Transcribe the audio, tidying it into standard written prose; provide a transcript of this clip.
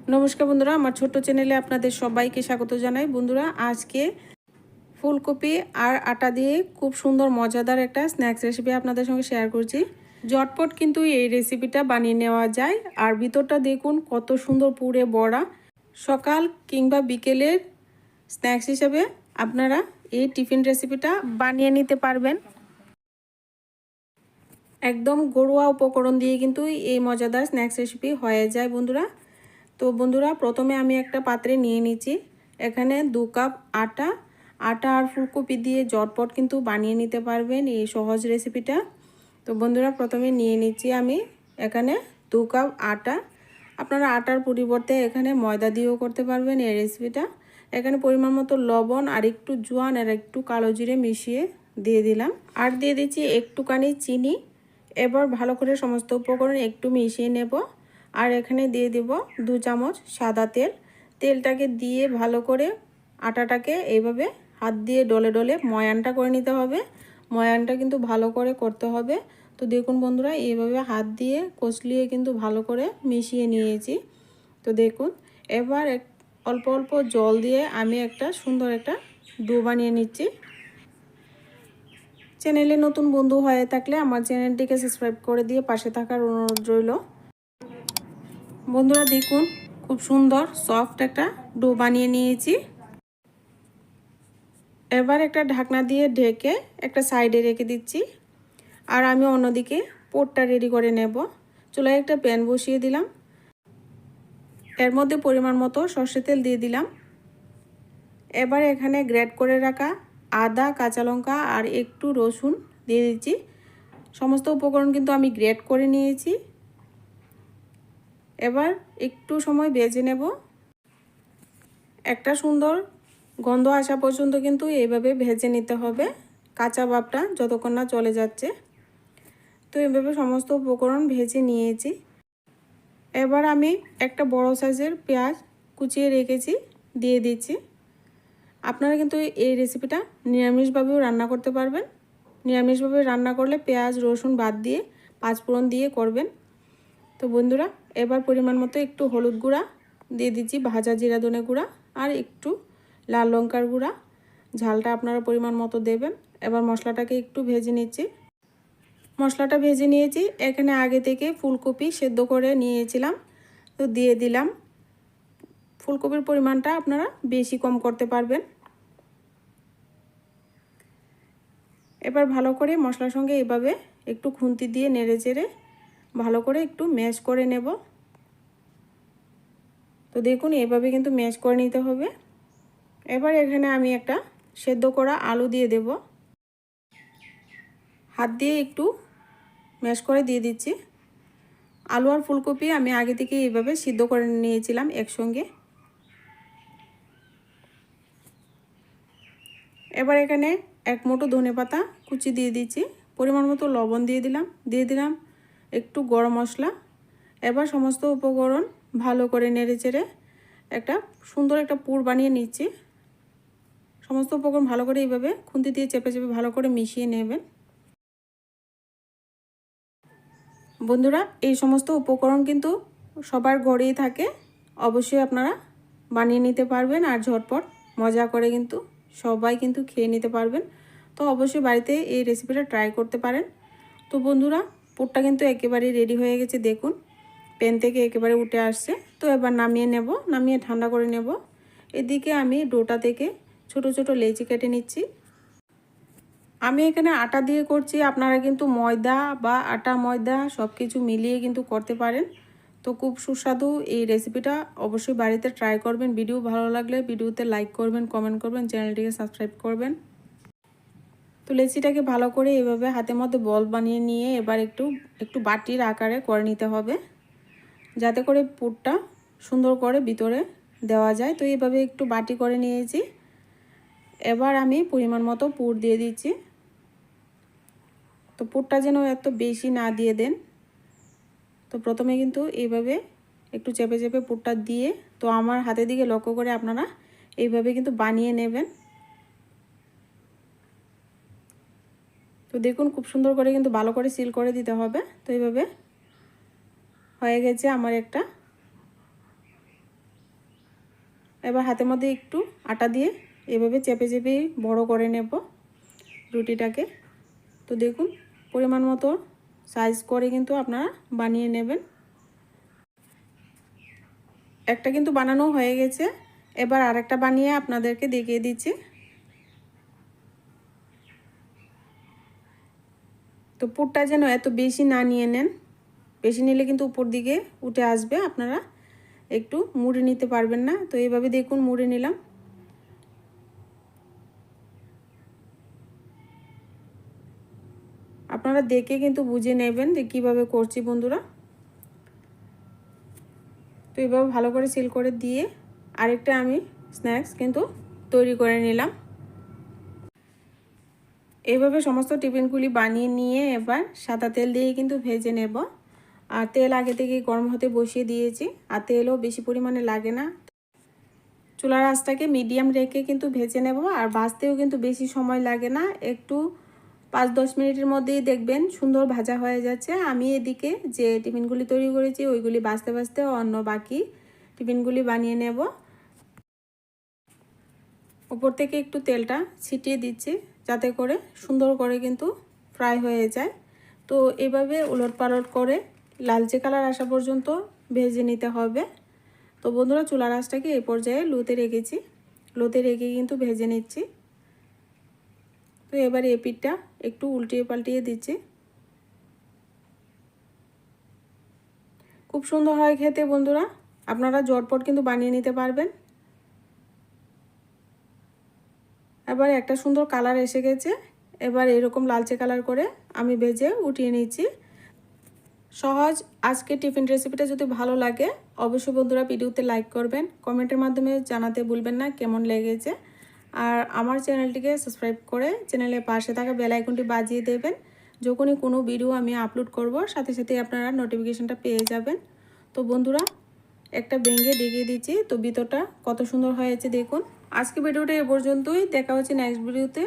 নমস্কার বন্ধুরা, আমার ছোট্ট চ্যানেলে আপনাদের সবাইকে স্বাগত জানাই। বন্ধুরা, আজকে ফুলকপি আর আটা দিয়ে খুব সুন্দর মজাদার একটা স্ন্যাক্স রেসিপি আপনাদের সঙ্গে শেয়ার করছি। ঝটপট কিন্তু এই রেসিপিটা বানিয়ে নেওয়া যায়। আর ভিতরটা দেখুন কত সুন্দর পুরে বড়া। সকাল কিংবা বিকেলের স্ন্যাক্স হিসেবে আপনারা এই টিফিন রেসিপিটা বানিয়ে নিতে পারবেন। একদম ঘরোয়া উপকরণ দিয়ে কিন্তু এই মজাদার স্ন্যাক্স রেসিপি হয়ে যায় বন্ধুরা। তো বন্ধুরা, প্রথমে আমি একটা পাত্রে নিয়ে নিচ্ছি এখানে 2 কাপ আটা। আটা আর ফুলকপি দিয়ে ঝটপট কিন্তু বানিয়ে নিতে পারবেন এই সহজ রেসিপিটা। তো বন্ধুরা, প্রথমে নিয়ে নিচ্ছি আমি এখানে 2 কাপ আটা। আপনারা আটার পরিবর্তে এখানে ময়দা দিয়েও করতে পারবেন এই রেসিপিটা। এখানে পরিমাণ মতো লবণ আর একটু জোয়ান আর একটু কালো জিরে মিশিয়ে দিয়ে দিলাম। আর দিয়ে দিচ্ছি একটুখানি চিনি। এবার ভালো করে সমস্ত উপকরণ একটু মিশিয়ে নেব। আর এখানে দিয়ে দেব 2 চামচ সাদা তেল। তেলটাকে দিয়ে ভালো করে আটাটাকে এইভাবে হাত দিয়ে ডলে ডলে ময়ানটা করে নিতে হবে। ময়ানটা কিন্তু ভালো করে করতে হবে। তো দেখুন বন্ধুরা, এইভাবে হাত দিয়ে কষলিয়ে কিন্তু ভালো করে মিশিয়ে নিয়েছি। তো দেখুন, এবার অল্প অল্প জল দিয়ে আমি একটা সুন্দর একটা ডো বানিয়ে নিচ্ছি। চ্যানেলে নতুন বন্ধু হয়ে থাকলে আমার চ্যানেলটিকে সাবস্ক্রাইব করে দিয়ে পাশে থাকার অনুরোধ রইল। বন্ধুরা দেখুন, খুব সুন্দর সফট একটা ডো বানিয়ে নিয়েছি। এবার একটা ঢাকনা দিয়ে ঢেকে একটা সাইডে রেখে দিচ্ছি। আর আমি অন্যদিকে পোরটা রেডি করে নেব। চুলায় একটা প্যান বসিয়ে দিলাম। এর মধ্যে পরিমাণ মতো সরষের তেল দিয়ে দিলাম। এবার এখানে গ্রেট করে রাখা আদা, কাঁচা লঙ্কা আর একটু রসুন দিয়ে দিচ্ছি। সমস্ত উপকরণ কিন্তু আমি গ্রেট করে নিয়েছি। এবার একটু সময় ভেজে নেব। একটা সুন্দর গন্ধ আসা পর্যন্ত কিন্তু এইভাবে ভেজে নিতে হবে, কাঁচা ভাবটা যতক্ষণ না চলে যাচ্ছে। তো এইভাবে সমস্ত উপকরণ ভেজে নিয়েছি। এবার আমি একটা বড় সাইজের পেঁয়াজ কুচিয়ে রেখেছি, দিয়ে দিচ্ছি। আপনারা কিন্তু এই রেসিপিটা নিরামিষভাবেও রান্না করতে পারবেন। নিরামিষভাবে রান্না করলে পেঁয়াজ রসুন বাদ দিয়ে 5 ফোড়ন দিয়ে করবেন। তো বন্ধুরা, এবার পরিমাণ মতো একটু হলুদ গুঁড়া দিয়ে দিচ্ছি, ভাজা জিরা ধনে গুঁড়া আর একটু লাল লঙ্কার গুঁড়া। ঝালটা আপনারা পরিমাণ মতো দেবেন। এবার মশলাটাকে একটু ভেজে নিচ্ছি। মশলাটা ভেজে নিয়েছি। এখানে আগে থেকে ফুলকপি সেদ্ধ করে নিয়েছিলাম, তো দিয়ে দিলাম। ফুলকপির পরিমাণটা আপনারা বেশি কম করতে পারবেন। এবার ভালো করে মশলার সঙ্গে এভাবে একটু খুন্তি দিয়ে নেড়ে চেড়ে ভালো করে একটু ম্যাশ করে নেব। তো দেখুন, এভাবে কিন্তু ম্যাশ করে নিতে হবে। এবার এখানে আমি একটা সেদ্ধ করা আলু দিয়ে দেব। হাত দিয়ে একটু ম্যাশ করে দিয়ে দিচ্ছি। আলু আর ফুলকপি আমি আগে থেকে এইভাবে সিদ্ধ করে নিয়েছিলাম একসঙ্গে। এবার এখানে 1 মুঠো ধনেপাতা কুচি দিয়ে দিচ্ছি। পরিমাণ মতো লবণ দিয়ে দিলাম একটু গরম মশলা। এবার সমস্ত উপকরণ ভালো করে নেড়েচেড়ে একটা সুন্দর একটা পুর বানিয়ে নিচ্ছি। সমস্ত উপকরণ ভালো করে এইভাবে খুন্তি দিয়ে চেপে চেপে ভালো করে মিশিয়ে নেবেন। বন্ধুরা, এই সমস্ত উপকরণ কিন্তু সবার ঘরেই থাকে। অবশ্যই আপনারা বানিয়ে নিতে পারবেন আর ঝটপট মজা করে কিন্তু সবাই কিন্তু খেয়ে নিতে পারবেন। তো অবশ্যই বাড়িতে এই রেসিপিটা ট্রাই করতে পারেন। তো বন্ধুরা, পুরটা কিন্তু একেবারে রেডি হয়ে গেছে। দেখুন, প্যান থেকে একেবারে উঠে আসছে। তো এবার নামিয়ে নেব, নামিয়ে ঠান্ডা করে নেব। এদিকে আমি ডোটা থেকে ছোট ছোট লেচি কেটে নিচ্ছি। আমি এখানে আটা দিয়ে করছি, আপনারা কিন্তু ময়দা বা আটা ময়দা সব কিছু মিলিয়ে কিন্তু করতে পারেন। তো খুব সুস্বাদু এই রেসিপিটা অবশ্যই বাড়িতে ট্রাই করবেন। ভিডিও ভালো লাগলে ভিডিওতে লাইক করবেন, কমেন্ট করবেন, চ্যানেলটিকে সাবস্ক্রাইব করবেন। তো লেচিটাকে ভালো করে এভাবে হাতের মধ্যে বল বানিয়ে নিয়ে এবার একটু বাটির আকারে করে নিতে হবে, যাতে করে পুরটা সুন্দর করে ভিতরে দেওয়া যায়। তো এইভাবে একটু বাটি করে নিয়েছি। এবার আমি পরিমাণ মতো পুর দিয়ে দিচ্ছি। তো পুরটা যেন এত বেশি না দিয়ে দেন। তো প্রথমে কিন্তু এইভাবে একটু চেপে চেপে পুরটা দিয়ে, তো আমার হাতের দিকে লক্ষ্য করে আপনারা এইভাবে কিন্তু বানিয়ে নেবেন। তো দেখুন, খুব সুন্দর করে কিন্তু ভালো করে সিল করে দিতে হবে। তো এইভাবে হয়ে গেছে আমার একটা এবার হাতের মধ্যে একটু আটা দিয়ে এভাবে চেপে চেপে বড় করে নেব রুটিটাকে। তো দেখুন পরিমাণ মতো সাইজ করে কিন্তু আপনারা বানিয়ে নেবেন। একটা কিন্তু বানানো হয়ে গেছে, এবার আরেকটা বানিয়ে আপনাদেরকে দেখিয়ে দিচ্ছি। তো পুরটা যেন এত বেশি না নিয়ে নেন, বেশি নিলে কিন্তু উপর দিকে উঠে আসবে, আপনারা একটু মুড়ে নিতে পারবেন না। তো এইভাবে দেখুন মুড়ে নিলাম। আপনারা দেখে কিন্তু বুঝে নেবেন যে কীভাবে করছি বন্ধুরা। তো এইভাবে ভালো করে সিল করে দিয়ে আরেকটা আমি স্ন্যাক্স কিন্তু তৈরি করে নিলাম। এইভাবে সমস্ত টিফিনগুলি বানিয়ে নিয়ে এবার সাদা তেল দিয়ে কিন্তু ভেজে নেব। আর তেল আগে থেকে গরম হতে বসিয়ে দিয়েছি, আর তেলও বেশি পরিমাণে লাগে না। চুলার আঁচটাকে মিডিয়াম রেখে কিন্তু ভেজে নেব, আর ভাজতেও কিন্তু বেশি সময় লাগে না, একটু 5-10 মিনিটের মধ্যেই দেখবেন সুন্দর ভাজা হয়ে যাচ্ছে। আমি এদিকে যে টিফিনগুলি তৈরি করেছি ওইগুলি ভাজতে ভাজতে অন্য বাকি টিফিনগুলি বানিয়ে নেব। উপর থেকে একটু তেলটা ছিটিয়ে দিচ্ছি যাতে করে সুন্দর করে কিন্তু ফ্রাই হয়ে যায়। তো এভাবে উলটপালট করে লালচে কালার আসা পর্যন্ত ভেজে নিতে হবে। তো বন্ধুরা চুলার আঁচটাকে এই পর্যায়ে লোতে রেখেছি, লোতে রেখে কিন্তু ভেজে নিচ্ছি। তো এবার এই পিঠটা একটু উল্টিয়ে পাল্টিয়ে দিচ্ছি। খুব সুন্দর হয় খেতে বন্ধুরা, আপনারা ঝটপট কিন্তু বানিয়ে নিতে পারবেন। এবার একটা সুন্দর কালার এসে গেছে, এবার এরকম লালচে কালার করে আমি ভেজে উঠিয়ে নিচ্ছি। সহজ আজকে টিফিন রেসিপিটা যদি ভালো লাগে অবশ্যই বন্ধুরা ভিডিওতে লাইক করবেন, কমেন্টের মাধ্যমে জানাতে ভুলবেন না কেমন লেগেছে। আর আমার চ্যানেলটিকে সাবস্ক্রাইব করে চ্যানেলের পাশে থাকা বেল আইকনটি বাজিয়ে দেবেন, যখনই কোনো ভিডিও আমি আপলোড করব সাথে সাথে আপনারা নোটিফিকেশনটা পেয়ে যাবেন। তো বন্ধুরা একটা ভেঙে দেখিয়ে দিচ্ছি, তো ভিতরটা কত সুন্দর হয়েছে দেখুন। আজকে ভিডিওটা এ পর্যন্তই, দেখা হচ্ছে নেক্সট ভিডিওতে।